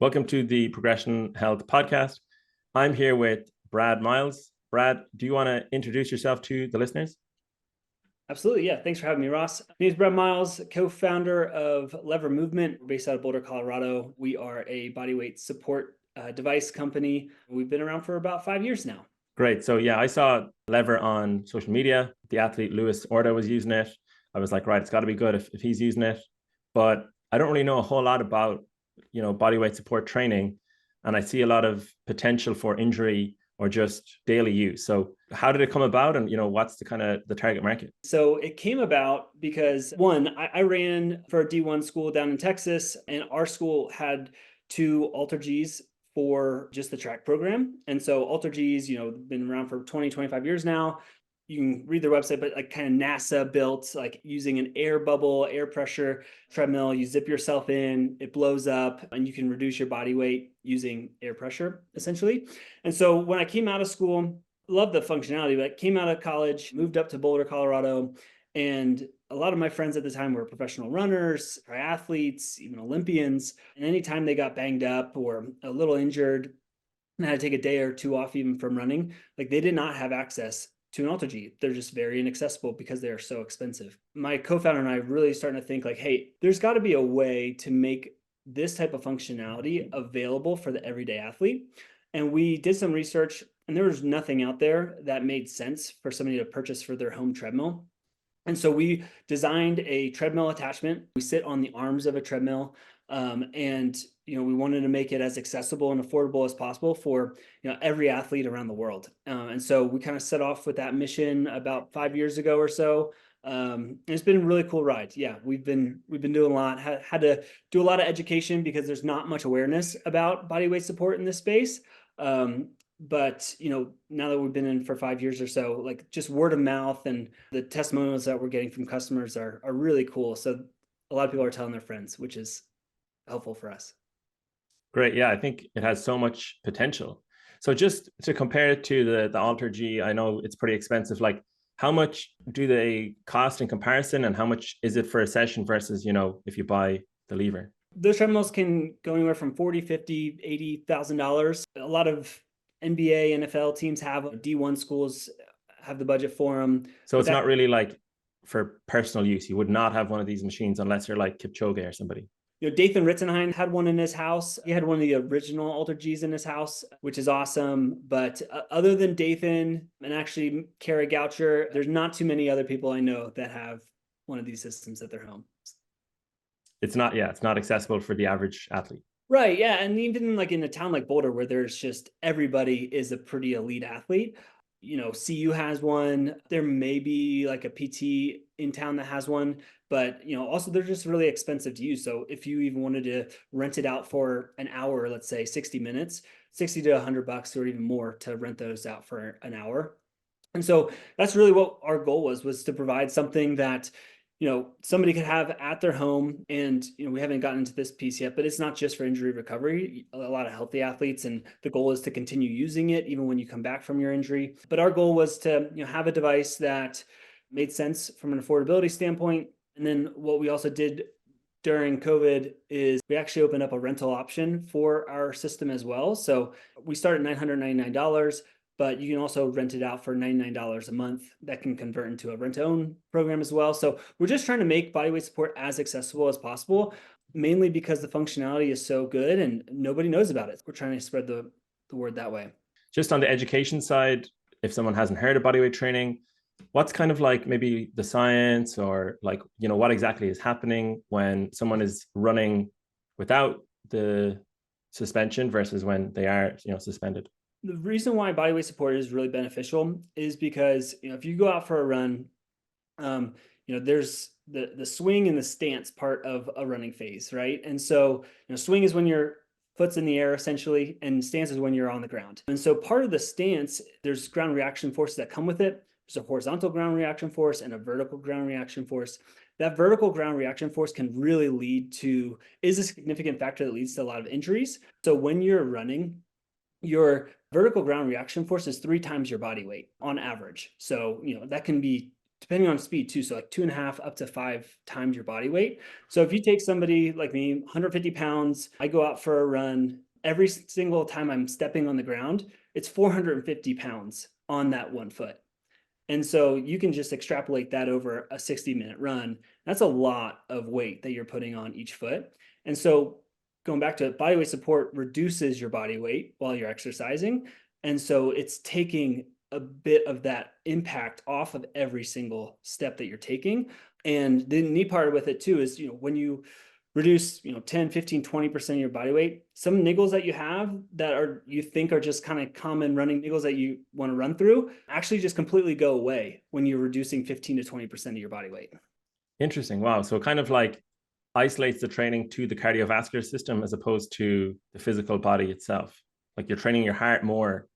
Welcome to the Progression Health Podcast. I'm here with Brad Miles. Brad, do you want to introduce yourself to the listeners? Absolutely. Yeah. Thanks for having me, Ross. My name is Brad Miles, co-founder of Lever Movement. We're based out of Boulder, Colorado. We are a bodyweight support device company. We've been around for about 5 years now. Great. So yeah, I saw Lever on social media. The athlete Lewis Orta was using it. I was like, right, it's got to be good if he's using it. But I don't really know a whole lot about, bodyweight support training. And I see a lot of potential for injury or just daily use. So how did it come about? And, what's the target market? So it came about because I ran for a D1 school down in Texas, and our school had 2 AlterGs for just the track program. And so AlterGs, been around for 20, 25 years now. You can read their website, but like kind of NASA built, like using an air bubble, air pressure treadmill. You zip yourself in, it blows up, and you can reduce your body weight using air pressure, essentially. And so when I came out of school, loved the functionality, but I came out of college, moved up to Boulder, Colorado, and a lot of my friends at the time were professional runners, triathletes, even Olympians. And anytime they got banged up or a little injured and had to take a day or two off even from running, like they did not have access to an AlterG. They're just very inaccessible because they're so expensive. My co-founder and I really starting to think like, hey, there's got to be a way to make this type of functionality available for the everyday athlete. And we did some research, and there was nothing out there that made sense for somebody to purchase for their home treadmill. And so we designed a treadmill attachment. We sit on the arms of a treadmill, and we wanted to make it as accessible and affordable as possible for every athlete around the world. And so we kind of set off with that mission about 5 years ago or so. It's been a really cool ride. Yeah, we've been doing a lot. Had to do a lot of education because there's not much awareness about bodyweight support in this space. But now that we've been in for 5 years or so, like just word of mouth and the testimonials that we're getting from customers are really cool. So a lot of people are telling their friends, which is helpful for us. Great. Yeah, I think it has so much potential. So just to compare it to the AlterG, I know it's pretty expensive. Like, how much do they cost in comparison, and how much is it for a session versus, if you buy the lever? Those treadmills can go anywhere from $40,000, $50,000, $80,000. A lot of NBA, NFL teams have D1 schools have the budget for them. So it's not really like for personal use. You would not have one of these machines unless you're like Kipchoge or somebody. Dathan Ritzenhein had one in his house. He had one of the original AlterGs in his house, which is awesome. But other than Dathan and actually Kara Goucher, there's not too many other people I know that have one of these systems at their home. It's not accessible for the average athlete. Right. Yeah. And even like in a town like Boulder, where there's just everybody is a pretty elite athlete, CU has one. There may be like a PT in town that has one, but also they're just really expensive to use. So if you even wanted to rent it out for an hour, let's say 60 minutes, 60 to $100 or even more to rent those out for an hour. And so that's really what our goal was to provide something that somebody could have at their home. And, we haven't gotten into this piece yet, but it's not just for injury recovery. A lot of healthy athletes, and the goal is to continue using it even when you come back from your injury. But our goal was to, have a device that made sense from an affordability standpoint. And then what we also did during COVID is we actually opened up a rental option for our system as well. So we start at $999. But you can also rent it out for $99 a month. That can convert into a rent-to-own program as well. So we're just trying to make bodyweight support as accessible as possible, mainly because the functionality is so good and nobody knows about it. We're trying to spread the word that way. Just on the education side, if someone hasn't heard of bodyweight training, what's kind of like maybe the science or like, what exactly is happening when someone is running without the suspension versus when they are, suspended? The reason why bodyweight support is really beneficial is because, if you go out for a run, there's the swing and the stance part of a running phase, right? And so, swing is when your foot's in the air essentially, and stance is when you're on the ground. And so part of the stance, there's ground reaction forces that come with it. There's a horizontal ground reaction force and a vertical ground reaction force. That vertical ground reaction force can really is a significant factor that leads to a lot of injuries. So when you're running, your vertical ground reaction force is 3 times your body weight on average. So, that can be depending on speed too. So like 2.5 up to 5 times your body weight. So if you take somebody like me, 150 pounds, I go out for a run, every single time I'm stepping on the ground, it's 450 pounds on that 1 foot. And so you can just extrapolate that over a 60-minute run. That's a lot of weight that you're putting on each foot. And so going back to it, body weight support reduces your body weight while you're exercising. And so it's taking a bit of that impact off of every single step that you're taking. And the neat part with it too is, when you reduce 10, 15, 20% of your body weight, some niggles that you have that are you think are just kind of common running niggles that you want to run through actually just completely go away when you're reducing 15 to 20% of your body weight. Interesting. Wow. So kind of like isolates the training to the cardiovascular system as opposed to the physical body itself. Like you're training your heart more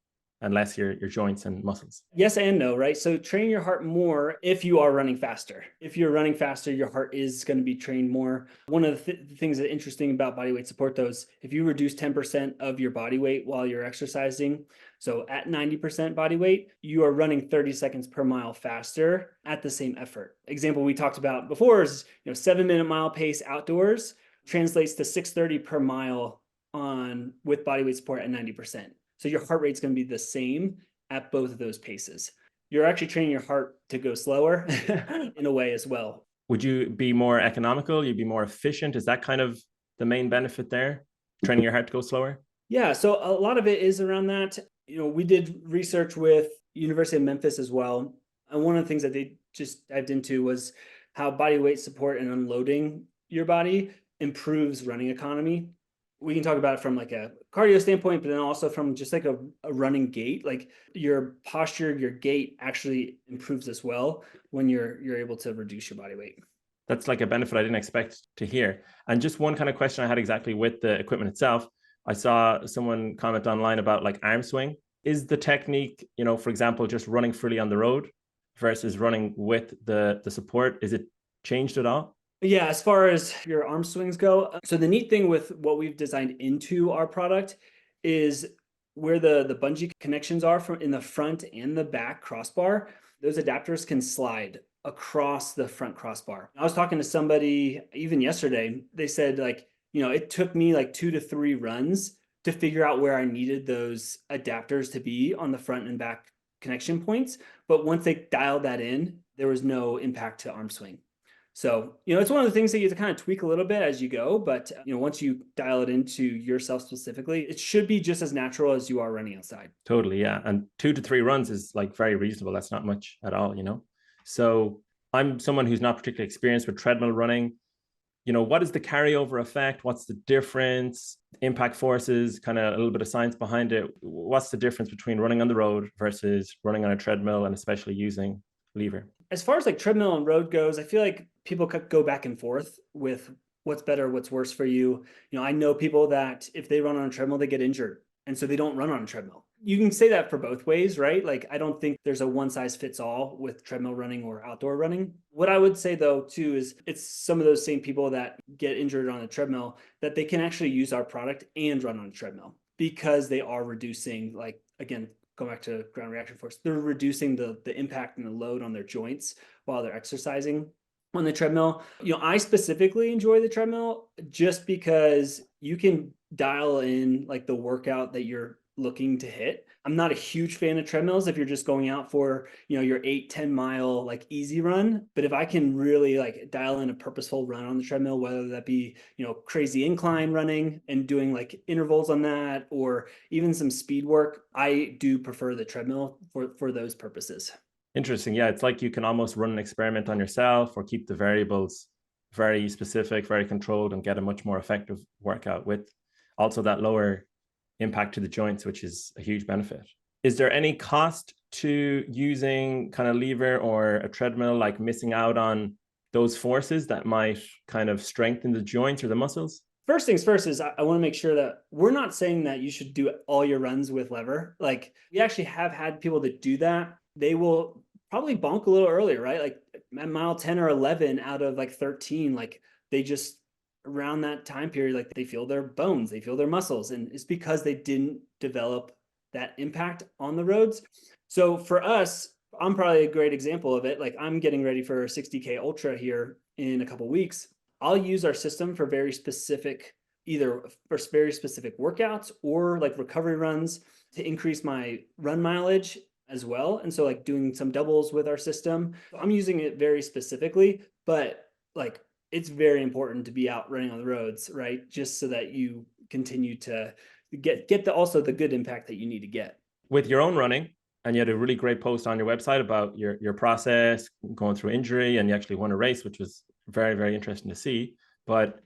and less your joints and muscles. Yes and no, right? So train your heart more if you are running faster. If you're running faster, your heart is going to be trained more. One of the things that interesting about body weight support, though, is if you reduce 10% of your body weight while you're exercising, so at 90% body weight, you are running 30 seconds per mile faster at the same effort. Example we talked about before is 7-minute mile pace outdoors translates to 630 per mile on with body weight support at 90%. So your heart rate's going to be the same at both of those paces. You're actually training your heart to go slower in a way as well. Would you be more economical? You'd be more efficient? Is that kind of the main benefit there? Training your heart to go slower? Yeah, so a lot of it is around that. We did research with University of Memphis as well. And one of the things that they just dived into was how body weight support and unloading your body improves running economy. We can talk about it from like a cardio standpoint, but then also from just like a running gait, like your posture, your gait actually improves as well when you're able to reduce your body weight. That's like a benefit I didn't expect to hear. And just one kind of question I had exactly with the equipment itself. I saw someone comment online about like arm swing. Is the technique, for example, just running freely on the road versus running with the support, is it changed at all? Yeah, as far as your arm swings go, so the neat thing with what we've designed into our product is where the bungee connections are from in the front and the back crossbar, those adapters can slide across the front crossbar. I was talking to somebody even yesterday, they said like, it took me like 2 to 3 runs to figure out where I needed those adapters to be on the front and back connection points. But once they dialed that in, there was no impact to arm swing. So, it's one of the things that you have to kind of tweak a little bit as you go. But, once you dial it into yourself specifically, it should be just as natural as you are running outside. Totally. Yeah. And 2 to 3 runs is like very reasonable. That's not much at all, So I'm someone who's not particularly experienced with treadmill running. What is the carryover effect? What's the difference? Impact forces, kind of a little bit of science behind it. What's the difference between running on the road versus running on a treadmill and especially using lever? As far as like treadmill and road goes, I feel like people could go back and forth with what's better, what's worse for you. I know people that if they run on a treadmill, they get injured. And so they don't run on a treadmill. You can say that for both ways, right? Like, I don't think there's a one size fits all with treadmill running or outdoor running. What I would say though, too, is it's some of those same people that get injured on a treadmill that they can actually use our product and run on a treadmill because they are reducing, like, again, going back to ground reaction force, they're reducing the impact and the load on their joints while they're exercising on the treadmill. I specifically enjoy the treadmill just because you can dial in like the workout that you're looking to hit. I'm not a huge fan of treadmills if you're just going out for, your 8-10 mile like easy run. But if I can really like dial in a purposeful run on the treadmill, whether that be, crazy incline running and doing like intervals on that, or even some speed work, I do prefer the treadmill for those purposes. Interesting. Yeah. It's like you can almost run an experiment on yourself or keep the variables very specific, very controlled, and get a much more effective workout with also that lower impact to the joints, which is a huge benefit. Is there any cost to using kind of lever or a treadmill, like missing out on those forces that might kind of strengthen the joints or the muscles? First things first is I want to make sure that we're not saying that you should do all your runs with lever. Like, we actually have had people that do that. They will probably bonk a little earlier, right? Like at mile 10 or 11 out of like 13, like they just around that time period, like they feel their bones, they feel their muscles. And it's because they didn't develop that impact on the roads. So for us, I'm probably a great example of it. Like I'm getting ready for a 60K ultra here in a couple weeks. I'll use our system for very specific, either for very specific workouts or like recovery runs to increase my run mileage as well. And so like doing some doubles with our system, I'm using it very specifically, but like it's very important to be out running on the roads, right? Just so that you continue to get the also the good impact that you need to get. With your own running, and you had a really great post on your website about your process going through injury, and you actually won a race, which was very, very interesting to see. But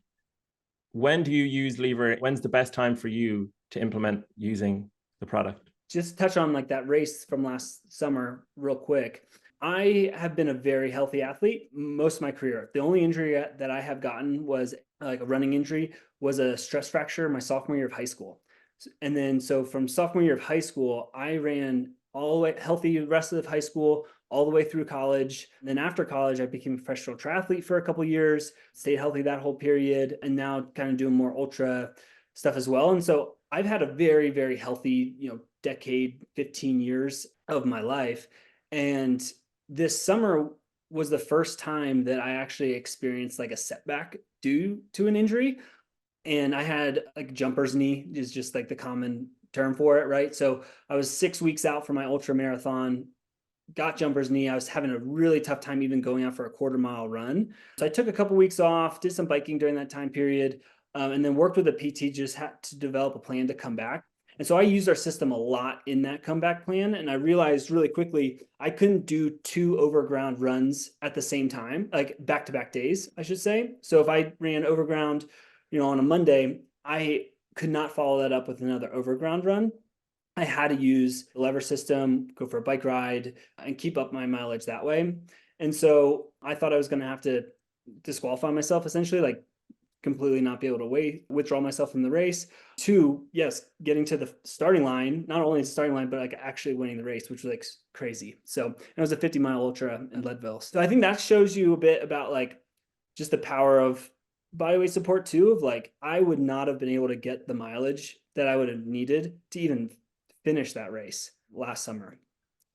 when do you use lever? When's the best time for you to implement using the product? Just touch on like that race from last summer real quick. I have been a very healthy athlete most of my career. The only injury that I have gotten was like a running injury, was a stress fracture my sophomore year of high school. And then so from sophomore year of high school, I ran all the way healthy rest of high school, all the way through college. And then after college, I became a professional triathlete for a couple of years, stayed healthy that whole period, and now kind of doing more ultra stuff as well. And so I've had a very, very healthy, decade, 15 years of my life. And this summer was the first time that I actually experienced like a setback due to an injury. And I had like jumper's knee is just like the common term for it, right? So I was 6 weeks out from my ultra marathon, got jumper's knee. I was having a really tough time even going out for a 1/4 mile run. So I took a couple weeks off, did some biking during that time period, and then worked with a PT, just had to develop a plan to come back. And so I used our system a lot in that comeback plan. And I realized really quickly I couldn't do 2 overground runs at the same time, like back-to-back days, I should say. So if I ran overground, on a Monday, I could not follow that up with another overground run. I had to use the lever system, go for a bike ride, and keep up my mileage that way. And so I thought I was going to have to disqualify myself, essentially, like completely not be able to withdraw myself from the race. Two, yes, getting to the starting line, not only the starting line, but like actually winning the race, which was like crazy. So it was a 50-mile ultra in Leadville. So I think that shows you a bit about like just the power of bodyweight support too, of like, I would not have been able to get the mileage that I would have needed to even finish that race last summer.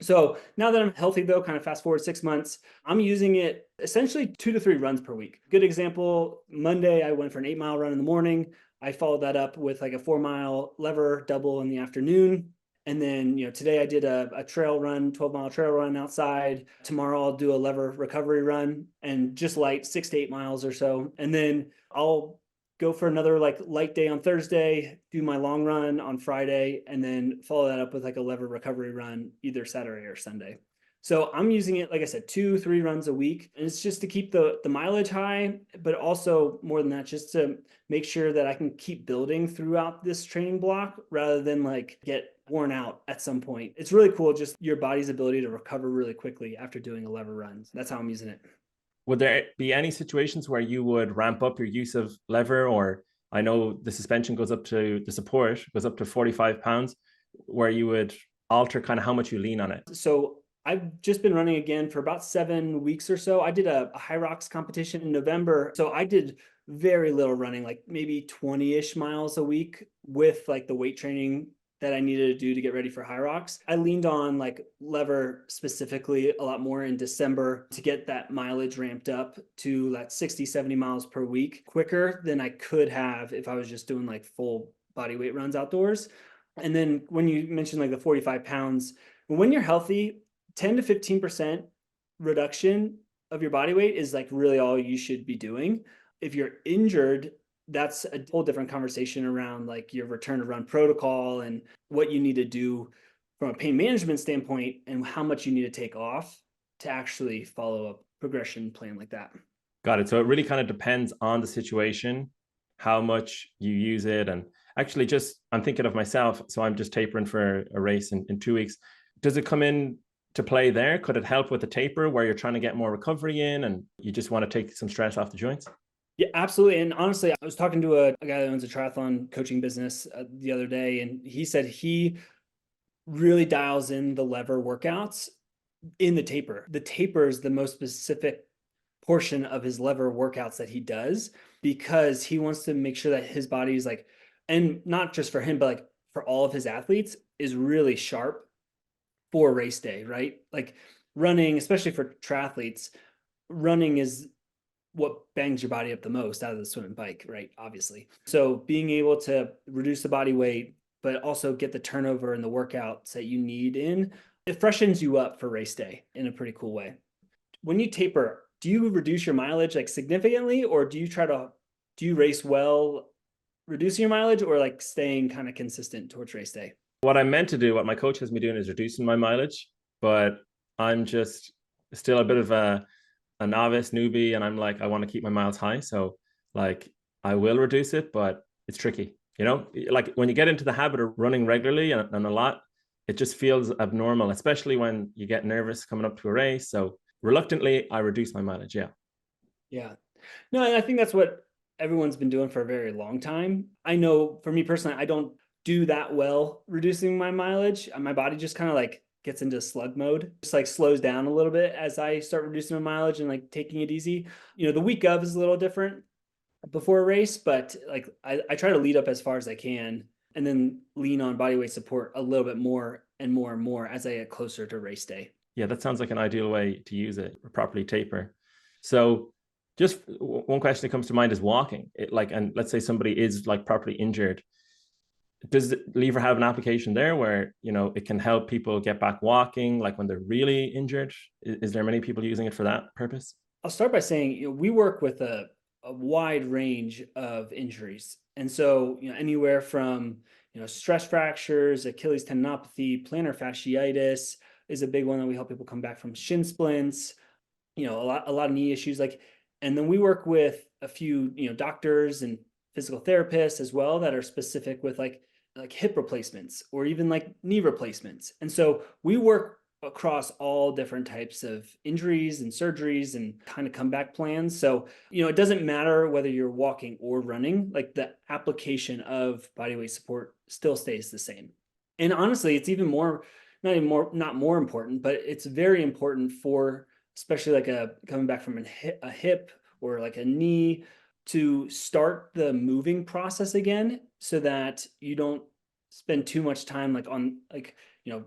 So now that I'm healthy though, kind of fast forward 6 months, I'm using it essentially 2 to 3 runs per week. Good example, Monday, I went for an 8-mile run in the morning. I followed that up with like a 4-mile lever double in the afternoon. And then, today I did a trail run, 12-mile trail run outside. Tomorrow I'll do a lever recovery run and just light 6 to 8 miles or so. And then I'll go for another like light day on Thursday, do my long run on Friday, and then follow that up with like a lever recovery run either Saturday or Sunday. So I'm using it, like I said, 2, 3 runs a week. And it's just to keep the mileage high, but also more than that, just to make sure that I can keep building throughout this training block rather than like get worn out at some point. It's really cool, just your body's ability to recover really quickly after doing a lever run. That's how I'm using it. Would there be any situations where you would ramp up your use of lever? Or I know the suspension goes up to the support goes up to 45 pounds, where you would alter kind of how much you lean on it? So I've just been running again for about 7 weeks or so. I did a high rocks competition in November. So I did very little running, like maybe 20-ish miles a week with like the weight training that I needed to do to get ready for high rocks. I leaned on like lever specifically a lot more in December to get that mileage ramped up to that 60, 70 miles per week quicker than I could have if I was just doing like full body weight runs outdoors. And then when you mentioned like the 45 pounds, when you're healthy, 10 to 15% reduction of your body weight is like really all you should be doing. If you're injured, that's a whole different conversation around like your return to run protocol and what you need to do from a pain management standpoint and how much you need to take off to actually follow a progression plan like that. Got it. So it really kind of depends on the situation, how much you use it. And actually, just I'm thinking of myself. So I'm just tapering for a race in 2 weeks. Does it come in to play there? Could it help with the taper where you're trying to get more recovery in and you just want to take some stress off the joints? Yeah, absolutely. And honestly, I was talking to a guy that owns a triathlon coaching business the other day, and he said he really dials in the lever workouts in the taper. The taper is the most specific portion of his lever workouts that he does because he wants to make sure that his body is like, and not just for him, but like for all of his athletes, is really sharp for race day, right? Like running, especially for triathletes, running is what bangs your body up the most out of the swim and bike, right? Obviously. So being able to reduce the body weight, but also get the turnover and the workouts that you need in, it freshens you up for race day in a pretty cool way. When you taper, do you reduce your mileage like significantly, or do you race well reducing your mileage, or like staying kind of consistent towards race day? What I meant to do, what my coach has me doing, is reducing my mileage, but I'm just still a bit of a novice newbie, and I'm like, I want to keep my miles high. So like I will reduce it, but it's tricky. Like when you get into the habit of running regularly and a lot, it just feels abnormal, especially when you get nervous coming up to a race. So reluctantly, I reduce my mileage. Yeah. Yeah. No, and I think that's what everyone's been doing for a very long time. I know for me personally, I don't do that well reducing my mileage. My body just kind of like gets into slug mode, just like slows down a little bit as I start reducing my mileage and like taking it easy. The week of is a little different before a race, but like I try to lead up as far as I can and then lean on body weight support a little bit more and more and more as I get closer to race day. Yeah, that sounds like an ideal way to use it, or properly taper. So just one question that comes to mind is walking. And let's say somebody is like properly injured. Does lever have an application there where it can help people get back walking, like when they're really injured? Is there many people using it for that purpose? I'll start by saying, we work with a wide range of injuries. And so, anywhere from, stress fractures, Achilles tendinopathy, plantar fasciitis is a big one that we help people come back from, shin splints, a lot of knee issues. And then we work with a few, doctors and physical therapists as well that are specific with like hip replacements or even like knee replacements. And so we work across all different types of injuries and surgeries and kind of comeback plans. So, it doesn't matter whether you're walking or running, like the application of bodyweight support still stays the same. And honestly, it's even more, not more important, but it's very important for, especially like coming back from a hip or like a knee, to start the moving process again so that you don't spend too much time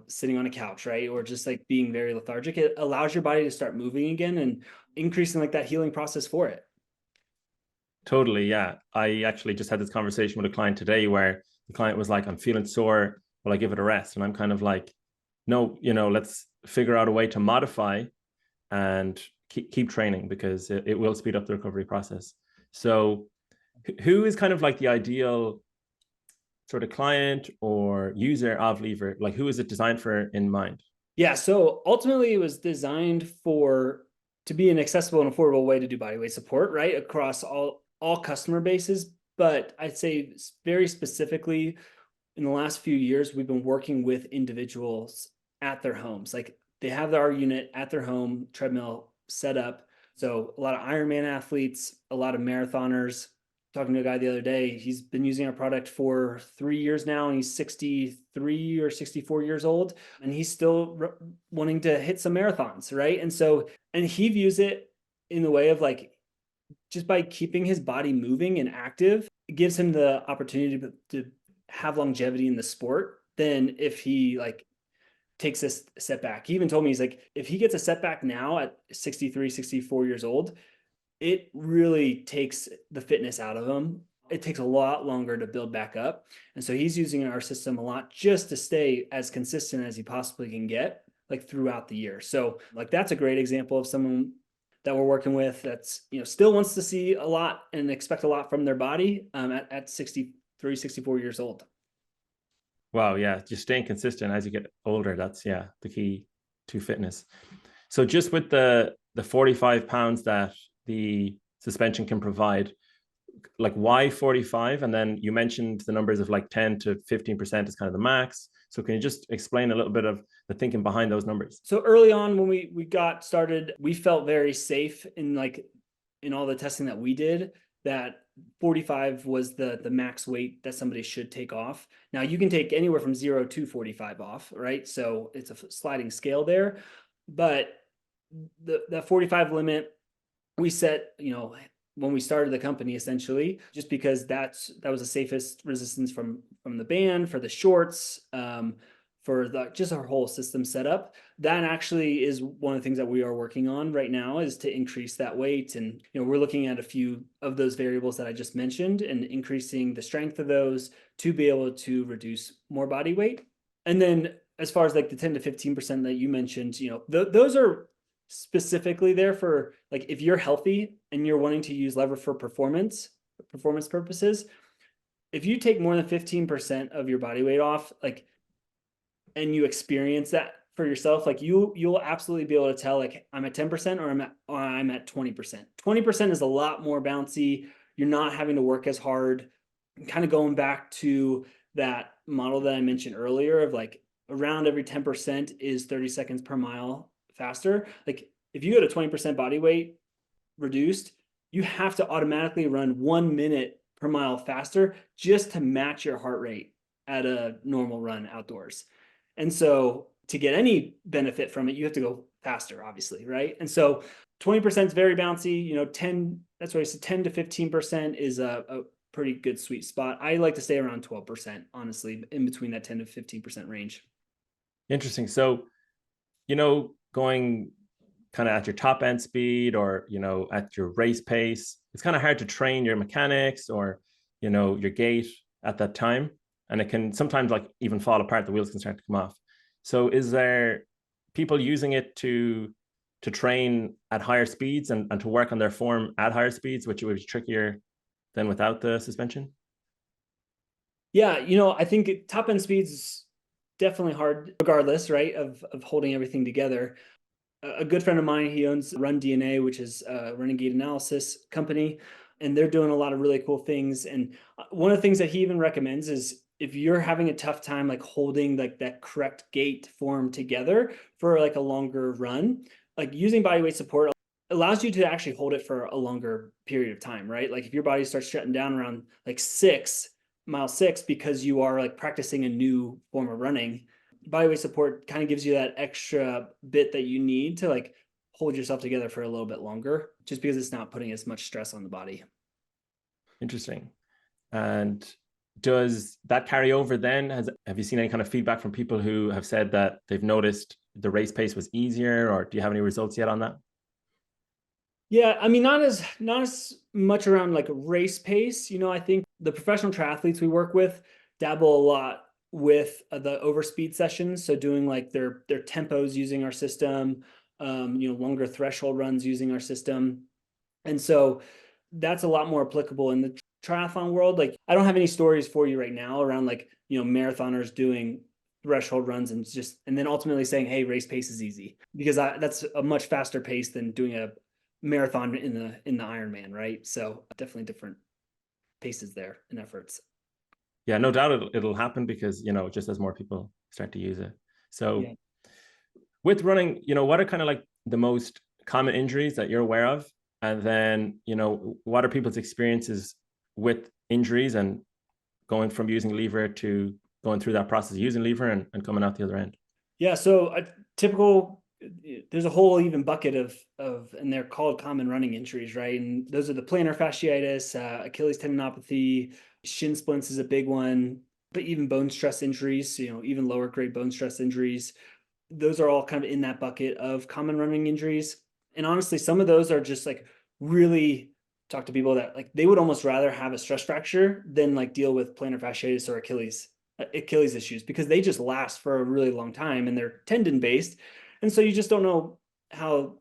sitting on a couch, right? Or just like being very lethargic. It allows your body to start moving again and increasing like that healing process for it. Totally. Yeah. I actually just had this conversation with a client today where the client was like, I'm feeling sore. Will I give it a rest? And I'm kind of like, no, let's figure out a way to modify and keep training, because it will speed up the recovery process. So who is kind of like the ideal sort of client or user of lever? Like, who is it designed for in mind? Yeah. So ultimately it was designed to be an accessible and affordable way to do bodyweight support, right? Across all customer bases. But I'd say very specifically in the last few years, we've been working with individuals at their homes. Like they have our unit at their home, treadmill set up. So a lot of Ironman athletes, a lot of marathoners. Talking to a guy the other day, he's been using our product for 3 years now, and he's 63 or 64 years old, and he's still wanting to hit some marathons, right? And he views it in the way of like, just by keeping his body moving and active, it gives him the opportunity to have longevity in the sport than if he like takes a setback. He even told me, he's like, if he gets a setback now at 63, 64 years old, it really takes the fitness out of him. It takes a lot longer to build back up. And so he's using our system a lot just to stay as consistent as he possibly can get, like throughout the year. So like, that's a great example of someone that we're working with that's, still wants to see a lot and expect a lot from their body at 63, 64 years old. Wow. Yeah. Just staying consistent as you get older. That's the key to fitness. So just with the 45 pounds that the suspension can provide, like why 45? And then you mentioned the numbers of like 10 to 15% is kind of the max. So can you just explain a little bit of the thinking behind those numbers? So early on when we got started, we felt very safe in all the testing that we did, that 45 was the max weight that somebody should take off. Now you can take anywhere from 0 to 45 off, right? So it's a sliding scale there, but the 45 limit we set, when we started the company, essentially, just because that was the safest resistance from the band, for the shorts, for just our whole system setup. That actually is one of the things that we are working on right now, is to increase that weight. And we're looking at a few of those variables that I just mentioned and increasing the strength of those to be able to reduce more body weight. And then as far as like the 10 to 15% that you mentioned, those are specifically there for like if you're healthy and you're wanting to use lever for performance purposes. If you take more than 15% of your body weight off, like, and you experience that for yourself, like you'll absolutely be able to tell, like, I'm at 10% or I'm at 20%. 20% is a lot more bouncy. You're not having to work as hard. Kind of going back to that model that I mentioned earlier of like around every 10% is 30 seconds per mile faster. Like if you go to 20% body weight reduced, you have to automatically run 1 minute per mile faster just to match your heart rate at a normal run outdoors. And so to get any benefit from it, you have to go faster, obviously, right? And so 20% is very bouncy. 10, that's what I said, 10 to 15% is a pretty good sweet spot. I like to stay around 12%, honestly, in between that 10 to 15% range. Interesting. So, going kind of at your top end speed or, at your race pace, it's kind of hard to train your mechanics or, your gait at that time. And it can sometimes like even fall apart. The wheels can start to come off. So is there people using it to train at higher speeds and to work on their form at higher speeds, which would be trickier than without the suspension? Yeah, I think top end speeds is definitely hard regardless, right, of holding everything together. A good friend of mine, he owns Run DNA, which is a running gait analysis company, and they're doing a lot of really cool things. And one of the things that he even recommends is if you're having a tough time like holding like that correct gait form together for like a longer run, like using bodyweight support allows you to actually hold it for a longer period of time, right? Like if your body starts shutting down around like mile 6 because you are like practicing a new form of running, bodyweight support kind of gives you that extra bit that you need to like hold yourself together for a little bit longer, just because it's not putting as much stress on the body. Interesting. And does that carry over then? Have you seen any kind of feedback from people who have said that they've noticed the race pace was easier, or do you have any results yet on that? Yeah, I mean, not as much around like race pace. I think the professional triathletes we work with dabble a lot with the overspeed sessions. So doing like their tempos using our system, longer threshold runs using our system. And so that's a lot more applicable in the triathlon world. Like I don't have any stories for you right now around like, marathoners doing threshold runs and then ultimately saying, hey, race pace is easy, because that's a much faster pace than doing a marathon in the Ironman, right? So definitely different paces there and efforts. Yeah, no doubt it'll happen because, just as more people start to use it. So Yeah. with running, what are kind of like the most common injuries that you're aware of? And then, what are people's experiences with injuries and going from using lever to going through that process of using lever and coming out the other end? Yeah. So a typical, there's a whole even bucket of, and they're called common running injuries, right? And those are the plantar fasciitis, Achilles tendinopathy, shin splints is a big one, but even bone stress injuries, even lower grade bone stress injuries. Those are all kind of in that bucket of common running injuries. And honestly, some of those are just like really, talk to people that like they would almost rather have a stress fracture than like deal with plantar fasciitis or Achilles issues, because they just last for a really long time and they're tendon based. And so you just don't know how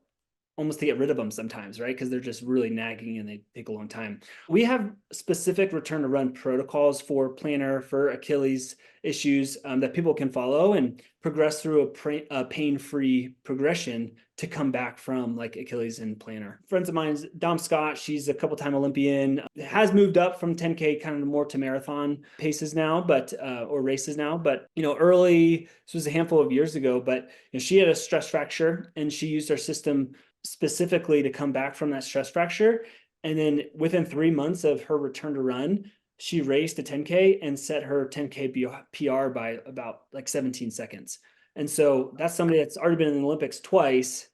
almost to get rid of them sometimes, right? Because they're just really nagging and they take a long time. We have specific return to run protocols for plantar, for Achilles issues that people can follow and progress through a pain-free progression to come back from like Achilles and plantar. Friends of mine, Dom Scott, she's a couple-time Olympian, has moved up from 10K kind of more to marathon paces now, but or races now. But early, this was a handful of years ago, but she had a stress fracture and she used our system specifically to come back from that stress fracture. And then within 3 months of her return to run, she raced a 10K and set her 10K PR by about like 17 seconds. And so that's somebody that's already been in the Olympics twice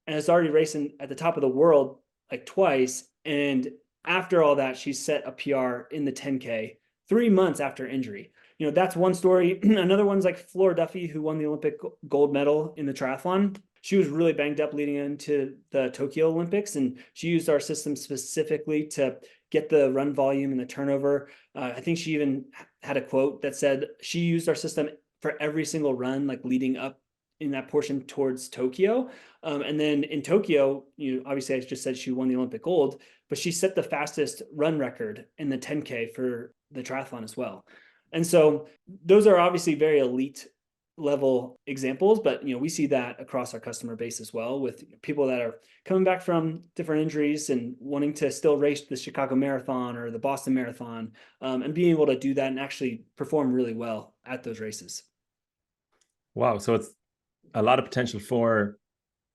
and is already racing at the top of the world like twice. And after all that, she set a PR in the 10K 3 months after injury. that's one story. Another one's like Flora Duffy, who won the Olympic gold medal in the triathlon. She was really banged up leading into the Tokyo Olympics, and she used our system specifically to get the run volume and the turnover. I think she even had a quote that said she used our system for every single run, like leading up in that portion towards Tokyo. And then in Tokyo, obviously I just said she won the Olympic gold, but she set the fastest run record in the 10K for the triathlon as well. And so those are obviously very elite level examples, but we see that across our customer base as well, with people that are coming back from different injuries and wanting to still race the Chicago Marathon or the Boston Marathon, and being able to do that and actually perform really well at those races. Wow. So it's a lot of potential for,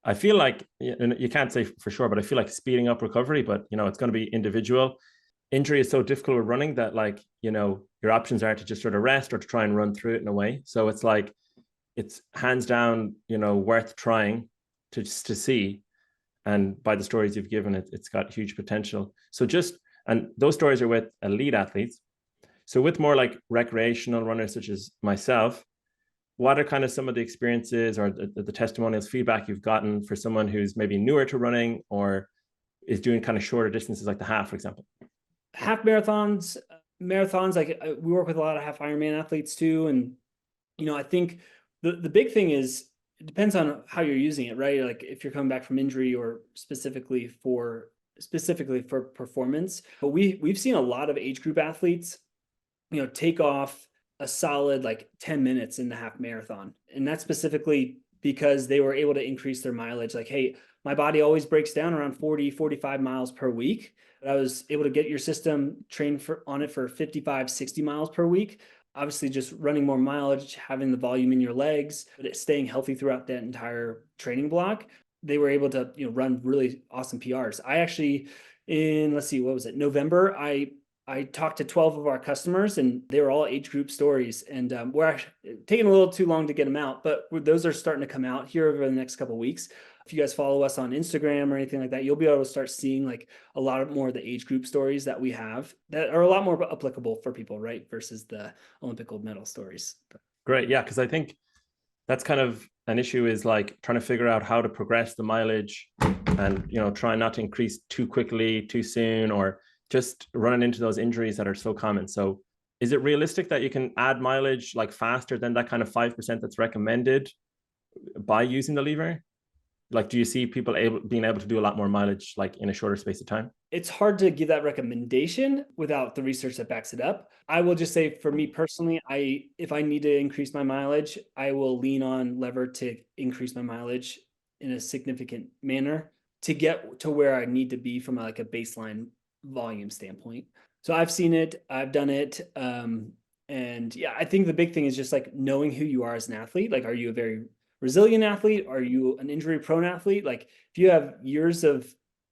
I feel like, you can't say for sure, but I feel like speeding up recovery, but it's going to be individual. Injury is so difficult with running that, like, your options are to just sort of rest or to try and run through it in a way. So it's like, it's hands down, worth trying to see. And by the stories you've given, it's got huge potential. So and those stories are with elite athletes. So with more like recreational runners such as myself, what are kind of some of the experiences or the testimonials, feedback you've gotten for someone who's maybe newer to running or is doing kind of shorter distances, like the half, for example? Half marathons, like we work with a lot of half Ironman athletes too. And, I think the big thing is, it depends on how you're using it, right? Like if you're coming back from injury or specifically for performance. But we've seen a lot of age group athletes, take off a solid like 10 minutes in the half marathon. And that's specifically because they were able to increase their mileage. Like, hey, my body always breaks down around 40, 45 miles per week. But I was able to get your system trained on it for 55, 60 miles per week. Obviously, just running more mileage, having the volume in your legs, but staying healthy throughout that entire training block. They were able to, run really awesome PRs. I actually, November, I talked to 12 of our customers, and they were all age group stories. And we're actually taking a little too long to get them out, but those are starting to come out here over the next couple of weeks. If you guys follow us on Instagram or anything like that, you'll be able to start seeing like a lot more of the age group stories that we have that are a lot more applicable for people, right? Versus the Olympic gold medal stories. Great. Yeah. Because I think that's kind of an issue, is like trying to figure out how to progress the mileage and, try not to increase too quickly, too soon, or just running into those injuries that are so common. So is it realistic that you can add mileage like faster than that kind of 5% that's recommended by using the lever? Like, do you see people being able to do a lot more mileage like in a shorter space of time? It's hard to give that recommendation without the research that backs it up. I will just say, for me personally, if I need to increase my mileage, I will lean on lever to increase my mileage in a significant manner to get to where I need to be from like a baseline volume standpoint. So I've seen it, I've done it. And yeah, I think the big thing is just like knowing who you are as an athlete. Like, are you a very resilient athlete? Are you an injury prone athlete? Like, if you have years of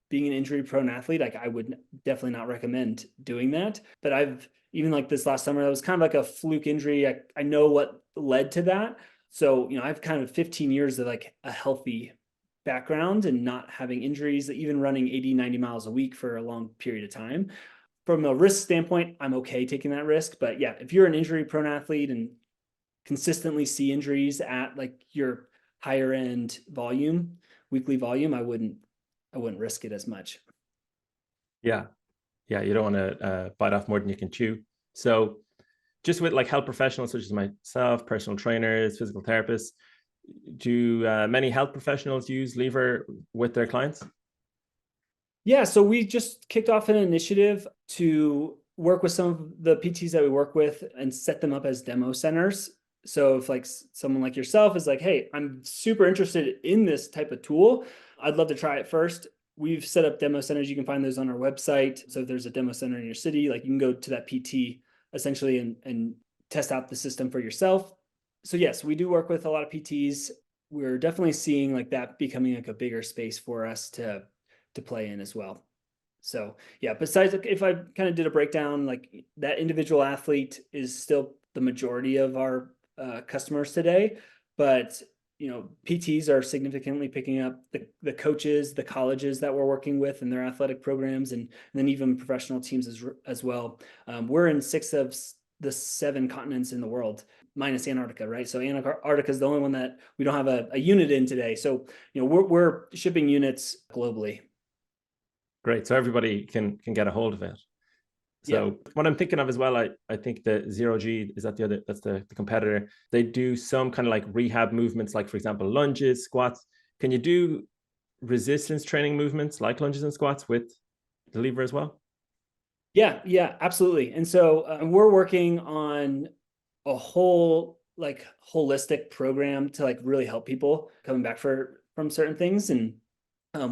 being an injury prone athlete, like I would definitely not recommend doing that. But I've even like this last summer, that was kind of like a fluke injury. I know what led to that. So, I've kind of 15 years of like a healthy background and not having injuries, even running 80, 90 miles a week for a long period of time. From a risk standpoint, I'm okay taking that risk. But yeah, if you're an injury prone athlete and consistently see injuries at like your higher end volume, weekly volume, I wouldn't risk it as much. Yeah. You don't want to bite off more than you can chew. So just with like health professionals such as myself, personal trainers, physical therapists, do many health professionals use lever with their clients? Yeah, so we just kicked off an initiative to work with some of the PTs that we work with and set them up as demo centers. So if like someone like yourself is like, hey, I'm super interested in this type of tool, I'd love to try it first. We've set up demo centers. You can find those on our website. So if there's a demo center in your city, like you can go to that PT essentially and test out the system for yourself. So yes, we do work with a lot of PTs. We're definitely seeing like that becoming like a bigger space for us to play in as well. So yeah, besides, if I kind of did a breakdown, like that individual athlete is still the majority of our customers today, but PTs are significantly picking up the coaches, the colleges that we're working with and their athletic programs, and then even professional teams as well. We're in 6 of the 7 continents in the world, minus Antarctica, right? So Antarctica is the only one that we don't have a unit in today. So, we're shipping units globally. Great. So everybody can get a hold of it. So what I'm thinking of as well, I think the Zero G, is that that's the competitor. They do some kind of like rehab movements, like for example, lunges, squats. Can you do resistance training movements like lunges and squats with the lever as well? Yeah, absolutely. And so we're working on a whole like holistic program to like really help people coming back from certain things. And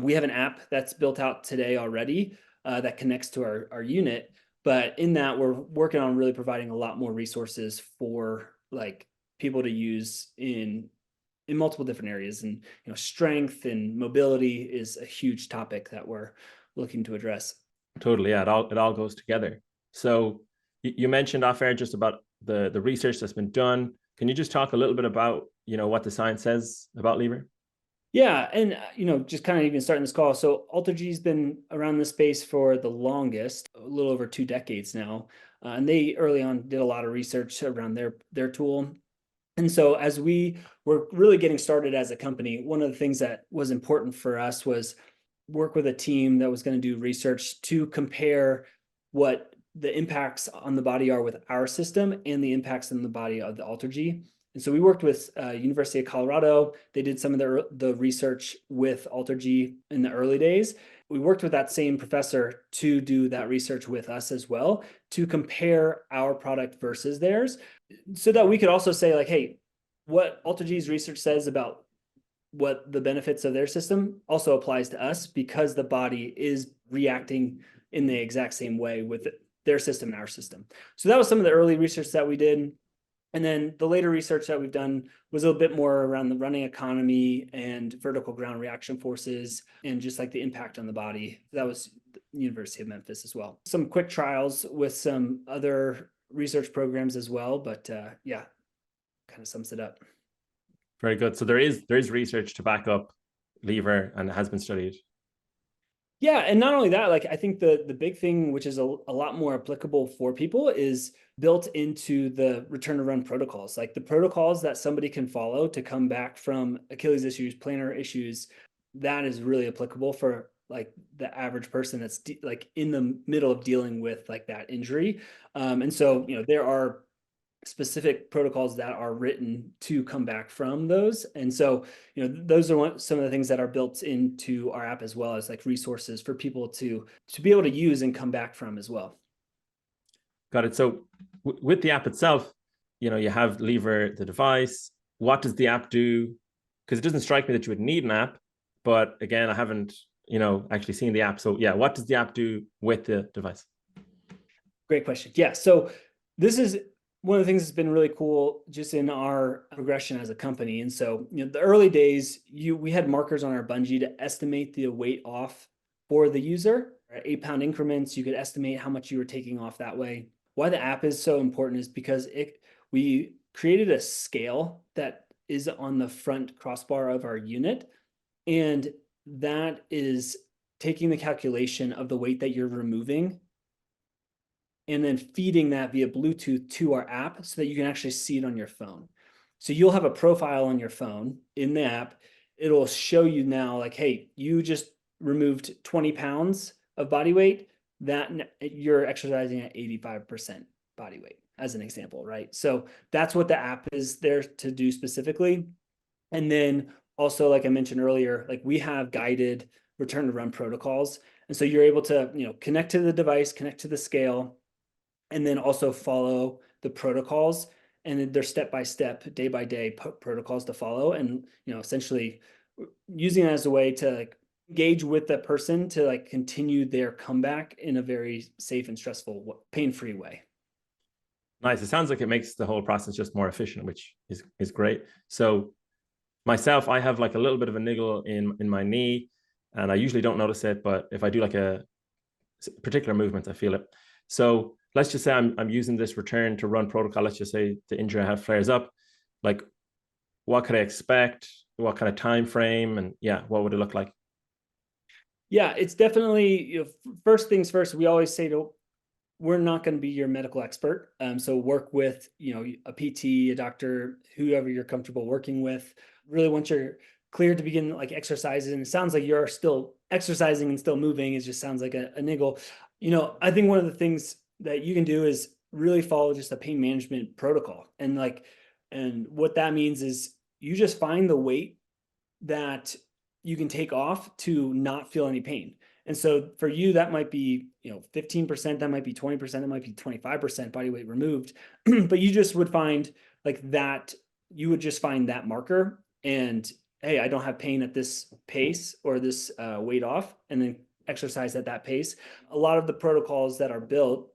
we have an app that's built out today already that connects to our unit. But in that, we're working on really providing a lot more resources for like people to use in multiple different areas. And strength and mobility is a huge topic that we're looking to address. Totally, yeah. It all goes together. So you mentioned off air just about the research that's been done. Can you just talk a little bit about what the science says about lever? Yeah, and just kind of even starting this call. So AlterG's been around this space for the longest, a little over 2 decades now, and they early on did a lot of research around their tool. And so as we were really getting started as a company, one of the things that was important for us was work with a team that was going to do research to compare what the impacts on the body are with our system and the impacts on the body of the AlterG. And so we worked with University of Colorado. They did some of the research with AlterG in the early days. We worked with that same professor to do that research with us as well, to compare our product versus theirs, so that we could also say like, hey, what AlterG's research says about what the benefits of their system also applies to us, because the body is reacting in the exact same way with their system and our system. So that was some of the early research that we did. And then the later research that we've done was a little bit more around the running economy and vertical ground reaction forces and just like the impact on the body. That was the University of Memphis as well. Some quick trials with some other research programs as well, but yeah, kind of sums it up. Very good. So there is research to back up lever, and it has been studied. Yeah, and not only that, like I think the big thing, which is a lot more applicable for people, is built into the return to run protocols. Like the protocols that somebody can follow to come back from Achilles issues, plantar issues, that is really applicable for like the average person that's like in the middle of dealing with like that injury. And so there are specific protocols that are written to come back from those. And so, those are some of the things that are built into our app, as well as like resources for people to be able to use and come back from as well. Got it. So with the app itself, you have lever, the device. What does the app do? Because it doesn't strike me that you would need an app, but again, I haven't, actually seen the app. So yeah, what does the app do with the device? Great question. Yeah. So this is one of the things that's been really cool just in our progression as a company. And so, the early days, we had markers on our bungee to estimate the weight off for the user. At 8-pound increments, you could estimate how much you were taking off that way. Why the app is so important is because we created a scale that is on the front crossbar of our unit. And that is taking the calculation of the weight that you're removing and then feeding that via Bluetooth to our app so that you can actually see it on your phone. So you'll have a profile on your phone in the app. It'll show you now like, hey, you just removed 20 pounds of body weight, that you're exercising at 85% body weight, as an example, right? So that's what the app is there to do specifically. And then also, like I mentioned earlier, like we have guided return to run protocols. And so you're able to, connect to the device, connect to the scale, and then also follow the protocols, and they're step-by-step, day-by-day protocols to follow. And, essentially using it as a way to like engage with the person to like continue their comeback in a very safe and stressful, pain-free way. Nice. It sounds like it makes the whole process just more efficient, which is great. So myself, I have like a little bit of a niggle in my knee, and I usually don't notice it, but if I do like a particular movement, I feel it. So let's just say I'm using this return to run protocol. Let's just say the injury I have flares up. Like, what could I expect? What kind of time frame? And yeah, what would it look like? Yeah, it's definitely, first things first, we always say to we're not going to be your medical expert. So work with, a PT, a doctor, whoever you're comfortable working with. Really, once you're cleared to begin like exercises, and it sounds like you're still exercising and still moving, it just sounds like a niggle. I think one of the things that you can do is really follow just a pain management protocol. And what that means is you just find the weight that you can take off to not feel any pain. And so for you, that might be, 15%, that might be 20%, that might be 25% body weight removed. But you just would find like that, you would just find that marker and, hey, I don't have pain at this pace or this weight off, and then exercise at that pace. A lot of the protocols that are built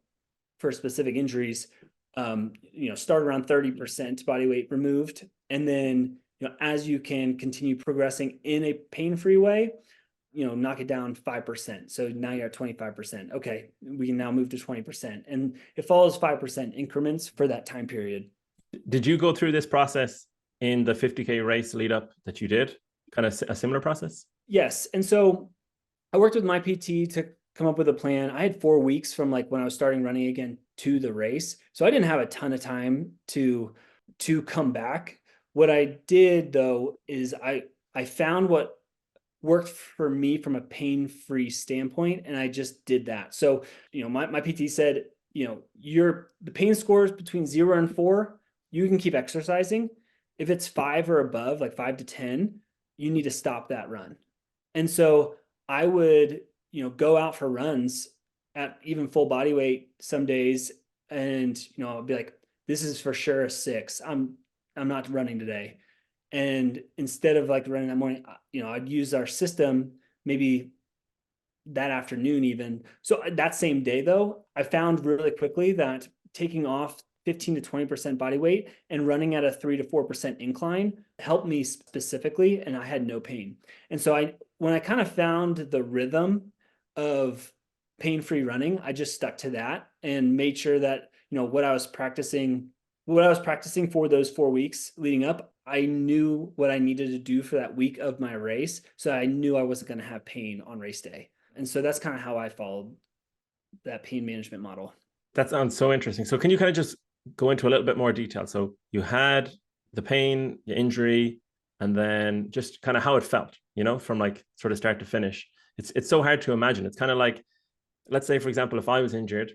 for specific injuries, start around 30% body weight removed. And then, as you can continue progressing in a pain-free way, knock it down 5%. So now you're at 25%. Okay, we can now move to 20%. And it follows 5% increments for that time period. Did you go through this process in the 50K race lead up that you did? Kind of a similar process? Yes. And so I worked with my PT to come up with a plan. I had 4 weeks from like when I was starting running again to the race. So I didn't have a ton of time to come back. What I did though is I found what worked for me from a pain-free standpoint, and I just did that. So, my PT said, the pain scores between 0 and 4, you can keep exercising. If it's 5 or above, like 5 to 10, you need to stop that run. And so I would, go out for runs at even full body weight some days, and I'll be like, this is for sure a 6. I'm not running today. And instead of like running that morning, I'd use our system maybe that afternoon even. So that same day though, I found really quickly that taking off 15 to 20% body weight and running at a 3 to 4% incline helped me specifically, and I had no pain. And so when I kind of found the rhythm of pain-free running, I just stuck to that and made sure that, what I was practicing for those 4 weeks leading up, I knew what I needed to do for that week of my race. So I knew I wasn't going to have pain on race day. And so that's kind of how I followed that pain management model. That sounds so interesting. So can you kind of just go into a little bit more detail? So you had the pain, the injury, and then just kind of how it felt, from like sort of start to finish. It's so hard to imagine. It's kind of like, let's say, for example, if I was injured,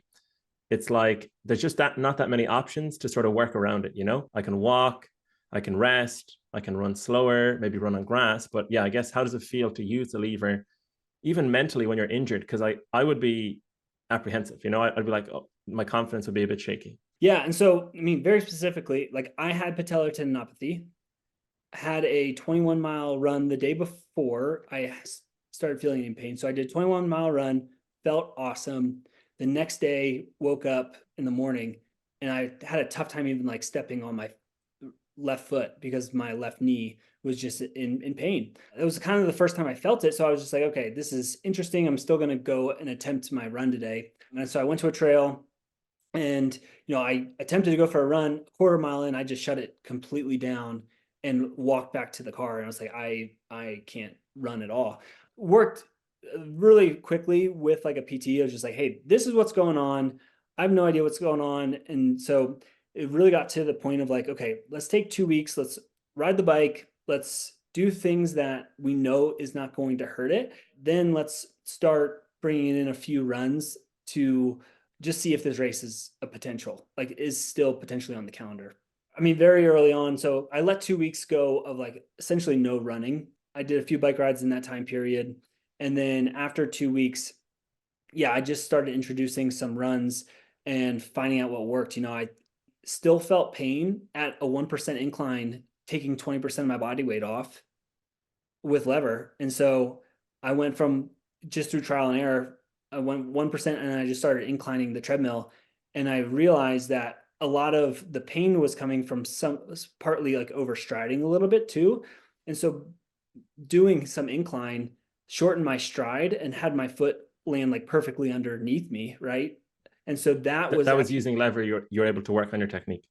it's like there's just not that many options to sort of work around it. I can walk, I can rest, I can run slower, maybe run on grass. But yeah, I guess how does it feel to use the lever, even mentally when you're injured? Because I would be apprehensive, I'd be like, oh, my confidence would be a bit shaky. Yeah. And so, very specifically, like I had patellar tendinopathy, had a 21-mile run the day before I started feeling any pain. So I did 21-mile run, felt awesome. The next day, woke up in the morning and I had a tough time even like stepping on my left foot because my left knee was just in pain. It was kind of the first time I felt it. So I was just like, okay, this is interesting. I'm still going to go and attempt my run today. And so I went to a trail and, I attempted to go for a run, a quarter mile in, I just shut it completely down and walked back to the car. And I was like, I can't run at all. Worked really quickly with like a PT. I was just like, hey, this is what's going on. I have no idea what's going on. And so it really got to the point of like, okay, let's take 2 weeks. Let's ride the bike. Let's do things that we know is not going to hurt it. Then let's start bringing in a few runs to just see if this race is a potential, like is still potentially on the calendar. Very early on. So I let 2 weeks go of like essentially no running. I did a few bike rides in that time period. And then after 2 weeks, I just started introducing some runs and finding out what worked. I still felt pain at a 1% incline, taking 20% of my body weight off with lever. And so I went from just through trial and error, I went 1% and I just started inclining the treadmill. And I realized that a lot of the pain was coming from partly like overstriding a little bit too. And so doing some incline shortened my stride and had my foot land like perfectly underneath me. Right. And so that was using lever. You're able to work on your technique.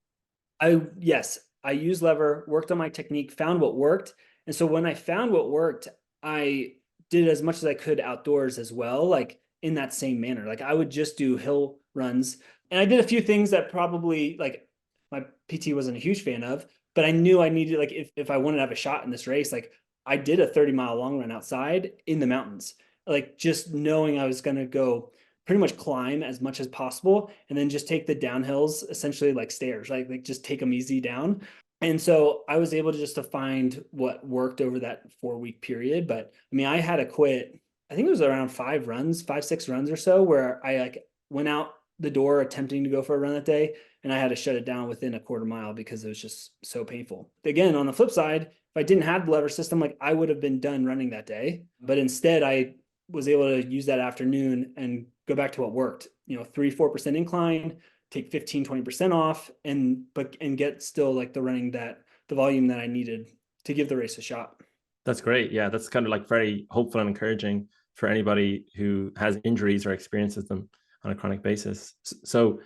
Yes, I used lever, worked on my technique, found what worked. And so when I found what worked, I did as much as I could outdoors as well, like in that same manner. Like I would just do hill runs. And I did a few things that probably like my PT wasn't a huge fan of, but I knew I needed, like, if I wanted to have a shot in this race, like I did a 30-mile long run outside in the mountains, like just knowing I was going to go pretty much climb as much as possible and then just take the downhills essentially like stairs, right? Like just take them easy down. And so I was able to just to find what worked over that 4-week period. But I mean, I had to quit, I think it was around 6 runs or so, where I like went out the door attempting to go for a run that day, and I had to shut it down within a quarter mile because it was just so painful. Again, on the flip side, if I didn't have the lever system, like I would have been done running that day. But instead I was able to use that afternoon and go back to what worked, 3-4% incline, take 15-20% off, and get still like the volume that I needed to give the race a shot. That's great. Yeah, that's kind of like very hopeful and encouraging for anybody who has injuries or experiences them on a chronic basis. So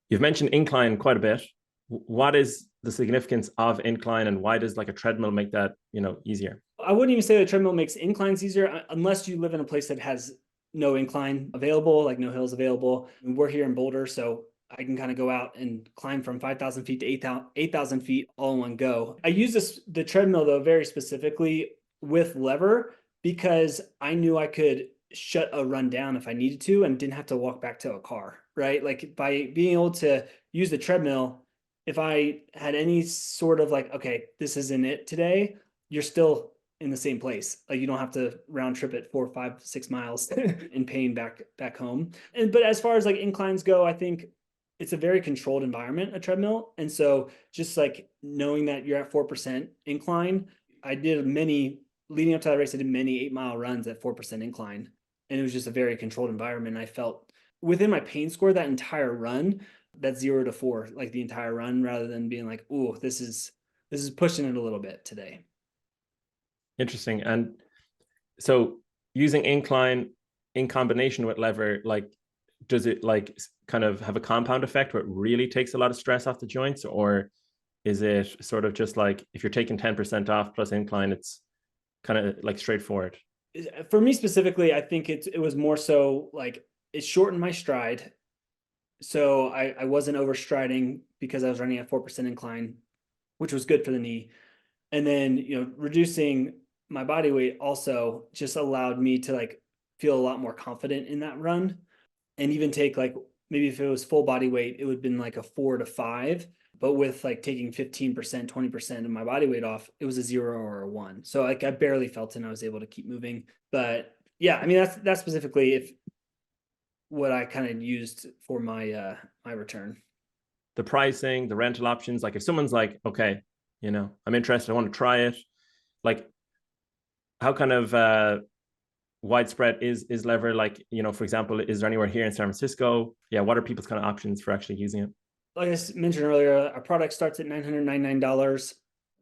you've mentioned incline quite a bit. What is the significance of incline, and why does like a treadmill make that, easier? I wouldn't even say the treadmill makes inclines easier unless you live in a place that has no incline available, like no hills available. We're here in Boulder, so I can kind of go out and climb from 5,000 feet to 8,000 feet all in one go. I use the treadmill though, very specifically with lever, because I knew I could shut a run down if I needed to and didn't have to walk back to a car, right? Like by being able to use the treadmill, if I had any sort of like, okay, this isn't it today, you're still in the same place. Like you don't have to round trip it 4, 5, 6 miles in pain back home. But as far as like inclines go, I think it's a very controlled environment, a treadmill. And so just like knowing that you're at 4% incline, I did leading up to that race, I did many 8-mile runs at 4% incline. And it was just a very controlled environment. I felt within my pain score that entire run, that's 0 to 4, like the entire run, rather than being like, oh, this is pushing it a little bit today. Interesting. And so using incline in combination with lever, like, does it like kind of have a compound effect where it really takes a lot of stress off the joints? Or is it sort of just like if you're taking 10% off plus incline, it's kind of like straightforward? For me specifically, I think it was more so like it shortened my stride. So I wasn't overstriding because I was running at 4% incline, which was good for the knee. And then, reducing my body weight also just allowed me to like feel a lot more confident in that run. And even take like, maybe if it was full body weight, it would have been like a 4 to 5. But with like taking 15%, 20% of my body weight off, it was a 0 or a 1. So like I barely felt it and I was able to keep moving. But yeah, I mean, that's specifically what I kind of used for my return. The pricing, the rental options, like if someone's like, okay, I'm interested, I want to try it, like how kind of widespread is lever? Like, for example, is there anywhere here in San Francisco? Yeah, what are people's kind of options for actually using it? Like I mentioned earlier, our product starts at $999.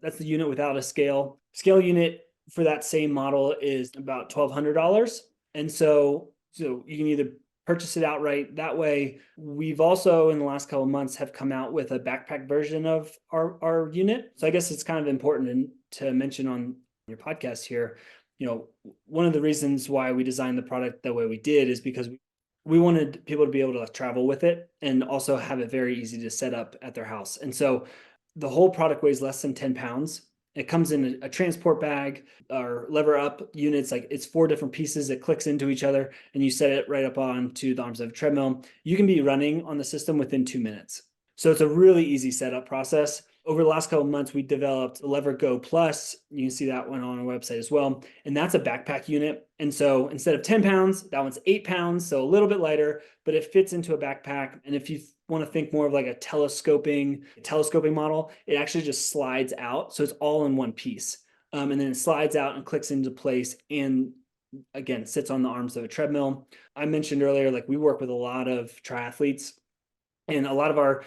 That's the unit without a scale. Scale unit for that same model is about $1,200. And so you can either purchase it outright that way. We've also in the last couple of months have come out with a backpack version of our unit. So I guess it's kind of important to mention on your podcast here, one of the reasons why we designed the product the way we did is because we wanted people to be able to travel with it and also have it very easy to set up at their house. And so the whole product weighs less than 10 pounds. It comes in a transport bag. Our lever up units, like it's 4 different pieces. It clicks into each other and you set it right up onto the arms of a treadmill. You can be running on the system within 2 minutes. So it's a really easy setup process. Over the last couple of months, we developed Lever Go Plus. You can see that one on our website as well. And that's a backpack unit. And so instead of 10 pounds, that one's 8 pounds. So a little bit lighter, but it fits into a backpack. And if you want to think more of like a telescoping model, it actually just slides out. So it's all in one piece. And then it slides out and clicks into place and again, sits on the arms of a treadmill. I mentioned earlier, like we work with a lot of triathletes, and a lot of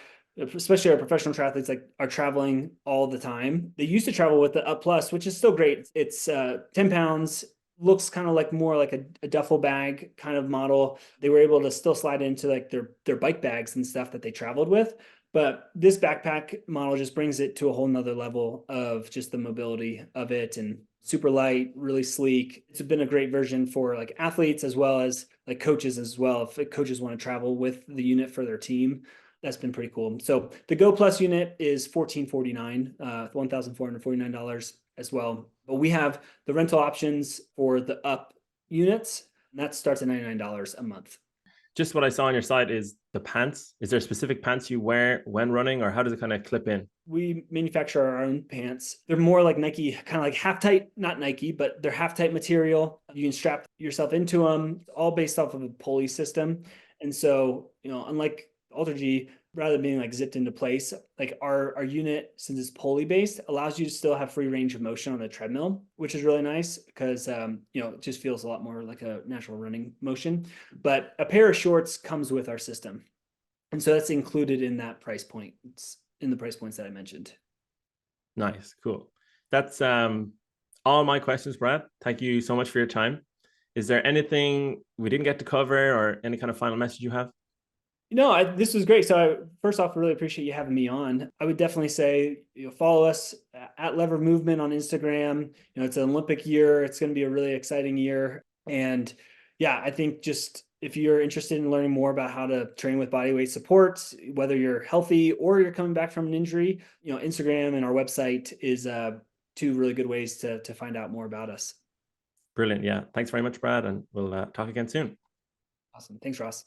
especially our professional triathletes, like are traveling all the time. They used to travel with the Up Plus, which is still great. It's 10 pounds, looks kind of like more like a duffel bag kind of model. They were able to still slide into like their bike bags and stuff that they traveled with. But this backpack model just brings it to a whole nother level of just the mobility of it, and super light, really sleek. It's been a great version for like athletes as well as like coaches as well. If coaches want to travel with the unit for their team, that's been pretty cool. So the Go Plus unit is $1,449, $1,449 as well. But we have the rental options for the Up units, and that starts at $99 a month. Just what I saw on your site is the pants. Is there specific pants you wear when running, or how does it kind of clip in? We manufacture our own pants. They're more like Nike, kind of like half tight, not Nike, but they're half tight material. You can strap yourself into them, all based off of a pulley system. And so, unlike Ultra G, rather than being like zipped into place, like our unit, since it's pulley based, allows you to still have free range of motion on the treadmill, which is really nice because it just feels a lot more like a natural running motion. But a pair of shorts comes with our system, and so that's included in that price point. It's in the price points that I mentioned. Nice, cool. That's all my questions, Brad. Thank you so much for your time. Is there anything we didn't get to cover, or any kind of final message you have? This was great. So first off, I really appreciate you having me on. I would definitely say, follow us at Lever Movement on Instagram. It's an Olympic year. It's going to be a really exciting year. And yeah, I think just if you're interested in learning more about how to train with bodyweight support, whether you're healthy or you're coming back from an injury, Instagram and our website is two really good ways to find out more about us. Brilliant. Yeah. Thanks very much, Brad. And we'll talk again soon. Awesome. Thanks, Ross.